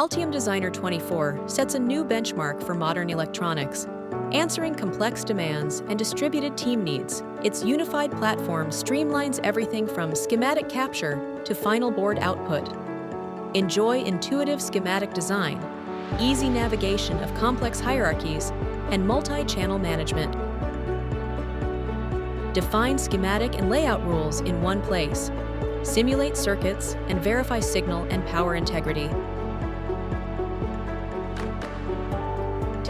Altium Designer 24 sets a new benchmark for modern electronics. Answering complex demands and distributed team needs, its unified platform streamlines everything from schematic capture to final board output. Enjoy intuitive schematic design, easy navigation of complex hierarchies, and multi-channel management. Define schematic and layout rules in one place. Simulate circuits and verify signal and power integrity.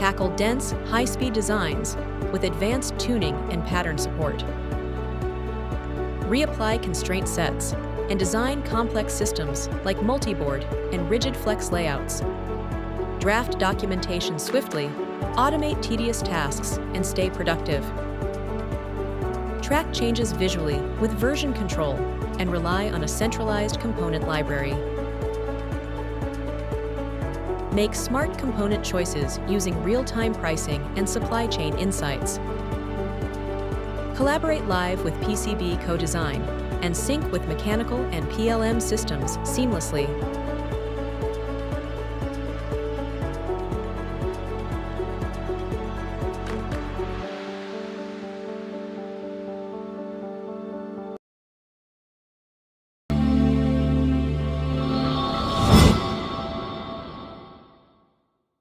Tackle dense, high-speed designs with advanced tuning and pattern support. Reapply constraint sets and design complex systems like multiboard and rigid flex layouts. Draft documentation swiftly, automate tedious tasks, and stay productive. Track changes visually with version control and rely on a centralized component library. Make smart component choices using real-time pricing and supply chain insights. Collaborate live with PCB CoDesign and sync with mechanical and PLM systems seamlessly.